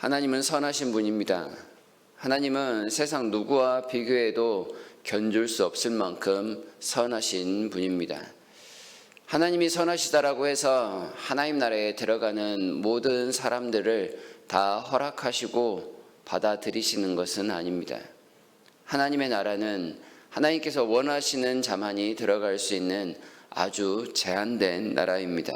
하나님은 선하신 분입니다. 하나님은 세상 누구와 비교해도 견줄 수 없을 만큼 선하신 분입니다. 하나님이 선하시다라고 해서 하나님 나라에 들어가는 모든 사람들을 다 허락하시고 받아들이시는 것은 아닙니다. 하나님의 나라는 하나님께서 원하시는 자만이 들어갈 수 있는 아주 제한된 나라입니다.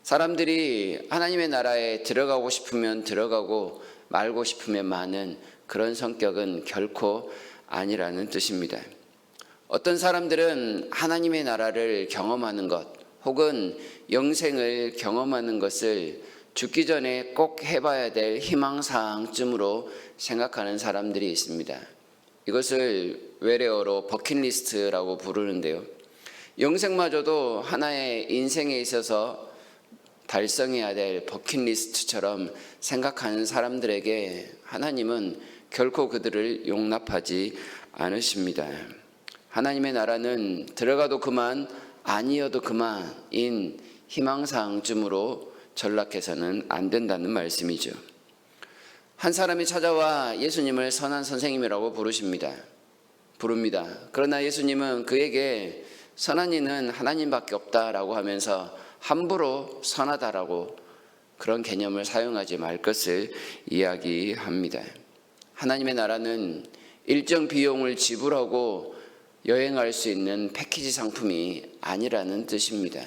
사람들이 하나님의 나라에 들어가고 싶으면 들어가고 말고 싶으면 마는 그런 성격은 결코 아니라는 뜻입니다. 어떤 사람들은 하나님의 나라를 경험하는 것 혹은 영생을 경험하는 것을 죽기 전에 꼭 해봐야 될 희망사항쯤으로 생각하는 사람들이 있습니다. 이것을 외래어로 버킷리스트라고 부르는데요. 영생마저도 하나의 인생에 있어서 달성해야 될 버킷리스트처럼 생각하는 사람들에게 하나님은 결코 그들을 용납하지 않으십니다. 하나님의 나라는 들어가도 그만 아니어도 그만인 희망사항쯤으로 전락해서는 안 된다는 말씀이죠. 한 사람이 찾아와 예수님을 선한 선생님이라고 부릅니다. 그러나 예수님은 그에게 선한 이는 하나님밖에 없다라고 하면서 함부로 선하다라고 그런 개념을 사용하지 말 것을 이야기합니다. 하나님의 나라는 일정 비용을 지불하고 여행할 수 있는 패키지 상품이 아니라는 뜻입니다.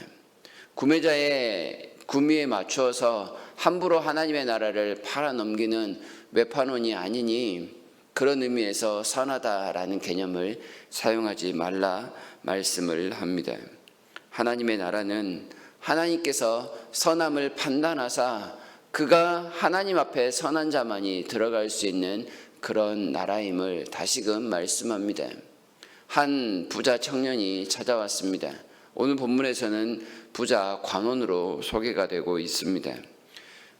구매자의 구미에 맞추어서 함부로 하나님의 나라를 팔아넘기는 외판원이 아니니 그런 의미에서 선하다라는 개념을 사용하지 말라 말씀을 합니다. 하나님의 나라는 하나님께서 선함을 판단하사 그가 하나님 앞에 선한 자만이 들어갈 수 있는 그런 나라임을 다시금 말씀합니다. 한 부자 청년이 찾아왔습니다. 오늘 본문에서는 부자 관원으로 소개가 되고 있습니다.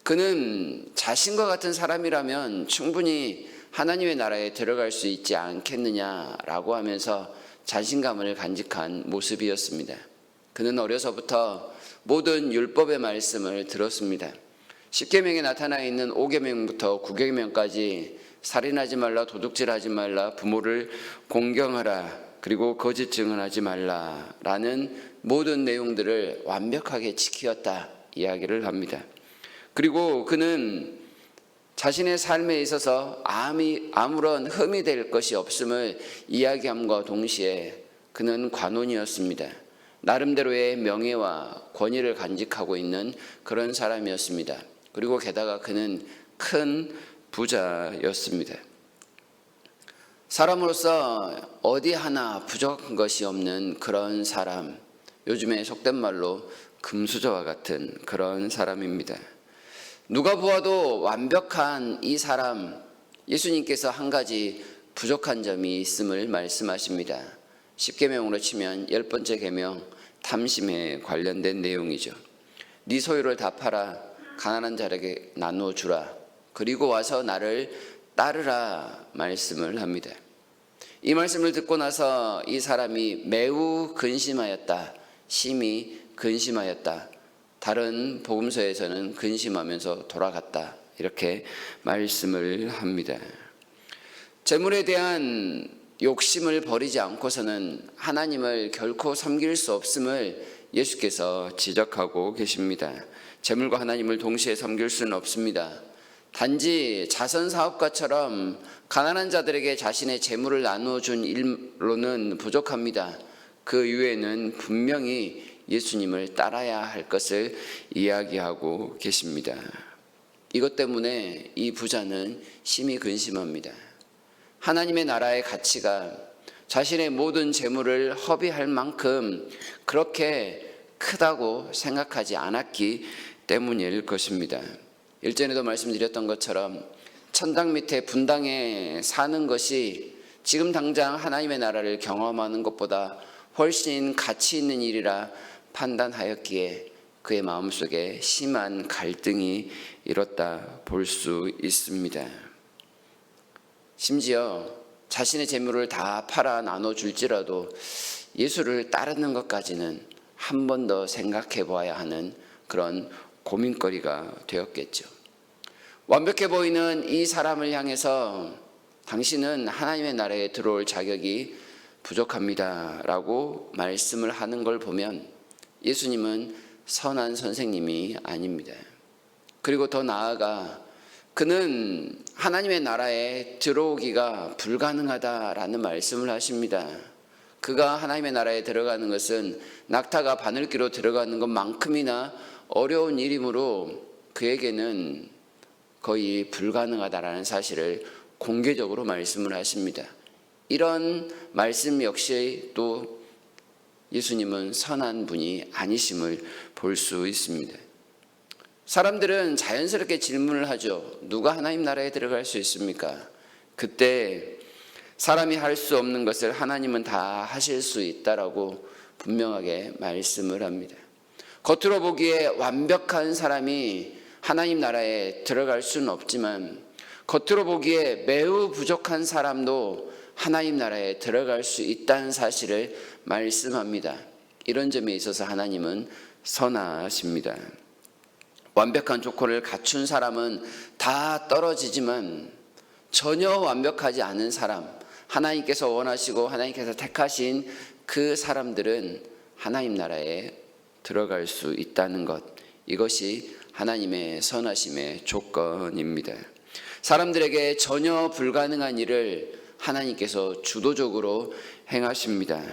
그는 자신과 같은 사람이라면 충분히 하나님의 나라에 들어갈 수 있지 않겠느냐라고 하면서 자신감을 간직한 모습이었습니다. 그는 어려서부터 모든 율법의 말씀을 들었습니다. 10계명에 나타나 있는 5계명부터 9계명까지 살인하지 말라, 도둑질하지 말라, 부모를 공경하라, 그리고 거짓 증언하지 말라라는 모든 내용들을 완벽하게 지키었다 이야기를 합니다. 그리고 그는 자신의 삶에 있어서 아무런 흠이 될 것이 없음을 이야기함과 동시에 그는 관원이었습니다. 나름대로의 명예와 권위를 간직하고 있는 그런 사람이었습니다. 그리고 게다가 그는 큰 부자였습니다. 사람으로서 어디 하나 부족한 것이 없는 그런 사람, 요즘에 속된 말로 금수저와 같은 그런 사람입니다. 누가 보아도 완벽한 이 사람, 예수님께서 한 가지 부족한 점이 있음을 말씀하십니다. 10계명으로 치면 10번째 계명, 탐심에 관련된 내용이죠. 네 소유를 다 팔아 가난한 자에게 나누어 주라. 그리고 와서 나를 따르라 말씀을 합니다. 이 말씀을 듣고 나서 이 사람이 매우 근심하였다. 심히 근심하였다. 다른 복음서에서는 근심하면서 돌아갔다. 이렇게 말씀을 합니다. 재물에 대한 욕심을 버리지 않고서는 하나님을 결코 섬길 수 없음을 예수께서 지적하고 계십니다. 재물과 하나님을 동시에 섬길 수는 없습니다. 단지 자선사업가처럼 가난한 자들에게 자신의 재물을 나누어 준 일로는 부족합니다. 그 이유에는 분명히 예수님을 따라야 할 것을 이야기하고 계십니다. 이것 때문에 이 부자는 심히 근심합니다. 하나님의 나라의 가치가 자신의 모든 재물을 허비할 만큼 그렇게 크다고 생각하지 않았기 때문일 것입니다. 일전에도 말씀드렸던 것처럼 천당 밑에 분당에 사는 것이 지금 당장 하나님의 나라를 경험하는 것보다 훨씬 가치 있는 일이라 판단하였기에 그의 마음속에 심한 갈등이 일었다 볼 수 있습니다. 심지어 자신의 재물을 다 팔아 나눠줄지라도 예수를 따르는 것까지는 한 번 더 생각해 보아야 하는 그런 고민거리가 되었겠죠. 완벽해 보이는 이 사람을 향해서 당신은 하나님의 나라에 들어올 자격이 부족합니다 라고 말씀을 하는 걸 보면 예수님은 선한 선생님이 아닙니다. 그리고 더 나아가 그는 하나님의 나라에 들어오기가 불가능하다라는 말씀을 하십니다. 그가 하나님의 나라에 들어가는 것은 낙타가 바늘기로 들어가는 것만큼이나 어려운 일이므로 그에게는 거의 불가능하다라는 사실을 공개적으로 말씀을 하십니다. 이런 말씀 역시 또 예수님은 선한 분이 아니심을 볼 수 있습니다. 사람들은 자연스럽게 질문을 하죠. 누가 하나님 나라에 들어갈 수 있습니까? 그때 사람이 할 수 없는 것을 하나님은 다 하실 수 있다라고 분명하게 말씀을 합니다. 겉으로 보기에 완벽한 사람이 하나님 나라에 들어갈 수는 없지만 겉으로 보기에 매우 부족한 사람도 하나님 나라에 들어갈 수 있다는 사실을 말씀합니다. 이런 점에 있어서 하나님은 선하십니다. 완벽한 조건을 갖춘 사람은 다 떨어지지만 전혀 완벽하지 않은 사람, 하나님께서 원하시고 하나님께서 택하신 그 사람들은 하나님 나라에 들어갈 수 있다는 것, 이것이 하나님의 선하심의 조건입니다. 사람들에게 전혀 불가능한 일을 하나님께서 주도적으로 행하십니다.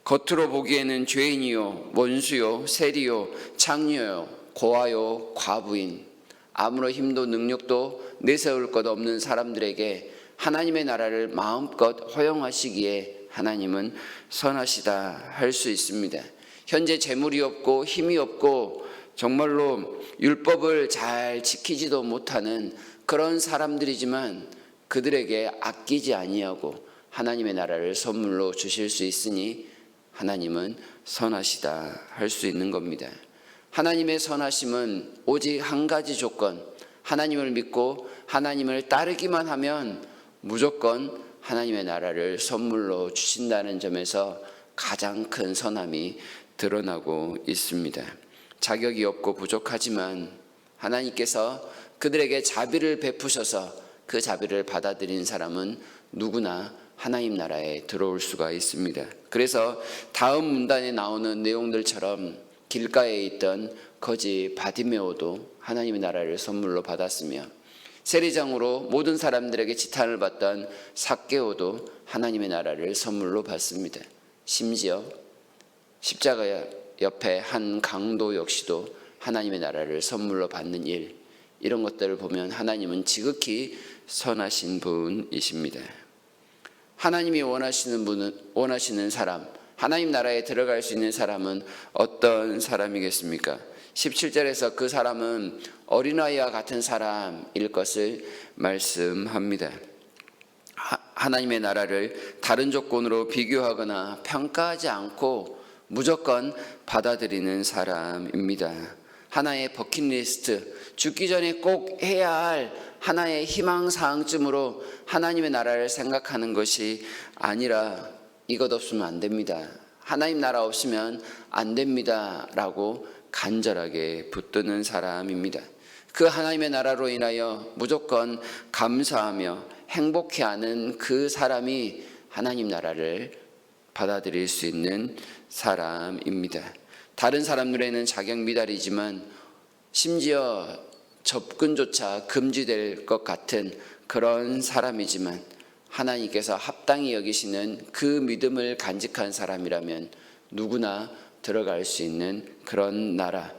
겉으로 보기에는 죄인이요, 원수요, 세리요, 창녀요, 고아요, 과부인, 아무런 힘도 능력도 내세울 것 없는 사람들에게 하나님의 나라를 마음껏 허용하시기에 하나님은 선하시다 할 수 있습니다. 현재 재물이 없고 힘이 없고 정말로 율법을 잘 지키지도 못하는 그런 사람들이지만 그들에게 아끼지 아니하고 하나님의 나라를 선물로 주실 수 있으니 하나님은 선하시다 할 수 있는 겁니다. 하나님의 선하심은 오직 한 가지 조건, 하나님을 믿고 하나님을 따르기만 하면 무조건 하나님의 나라를 선물로 주신다는 점에서 가장 큰 선함이 드러나고 있습니다. 자격이 없고 부족하지만 하나님께서 그들에게 자비를 베푸셔서 그 자비를 받아들인 사람은 누구나 하나님 나라에 들어올 수가 있습니다. 그래서 다음 문단에 나오는 내용들처럼 길가에 있던 거지 바디메오도 하나님의 나라를 선물로 받았으며 세리장으로 모든 사람들에게 지탄을 받던 삭개오도 하나님의 나라를 선물로 받습니다. 심지어 십자가 옆에 한 강도 역시도 하나님의 나라를 선물로 받는 일, 이런 것들을 보면 하나님은 지극히 선하신 분이십니다. 하나님이 원하시는 사람, 하나님 나라에 들어갈 수 있는 사람은 어떤 사람이겠습니까? 17절에서 그 사람은 어린아이와 같은 사람일 것을 말씀합니다. 하나님의 나라를 다른 조건으로 비교하거나 평가하지 않고 무조건 받아들이는 사람입니다. 하나의 버킷리스트, 죽기 전에 꼭 해야 할 하나의 희망사항쯤으로 하나님의 나라를 생각하는 것이 아니라 이것 없으면 안 됩니다, 하나님 나라 없으면 안 됩니다 라고 간절하게 붙드는 사람입니다. 그 하나님의 나라로 인하여 무조건 감사하며 행복해하는 그 사람이 하나님 나라를 받아들일 수 있는 사람입니다. 다른 사람 눈에는 자격 미달이지만 심지어 접근조차 금지될 것 같은 그런 사람이지만 하나님께서 합당히 여기시는 그 믿음을 간직한 사람이라면 누구나 들어갈 수 있는 그런 나라,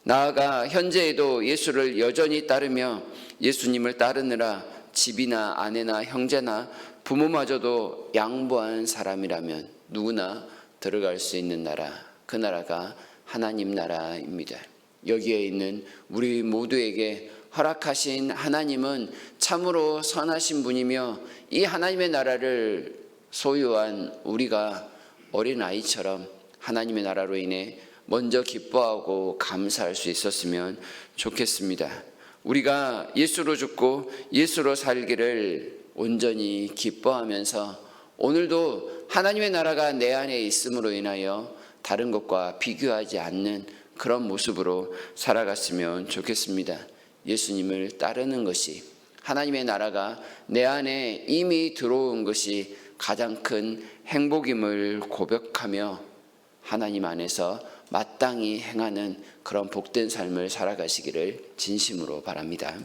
나아가 현재에도 예수를 여전히 따르며 예수님을 따르느라 집이나 아내나 형제나 부모마저도 양보한 사람이라면 누구나 들어갈 수 있는 나라, 그 나라가 하나님 나라입니다. 여기에 있는 우리 모두에게 허락하신 하나님은 참으로 선하신 분이며 이 하나님의 나라를 소유한 우리가 어린아이처럼 하나님의 나라로 인해 먼저 기뻐하고 감사할 수 있었으면 좋겠습니다. 우리가 예수로 죽고 예수로 살기를 온전히 기뻐하면서 오늘도 하나님의 나라가 내 안에 있음으로 인하여 다른 것과 비교하지 않는 그런 모습으로 살아갔으면 좋겠습니다. 예수님을 따르는 것이, 하나님의 나라가 내 안에 이미 들어온 것이 가장 큰 행복임을 고백하며 하나님 안에서 마땅히 행하는 그런 복된 삶을 살아가시기를 진심으로 바랍니다.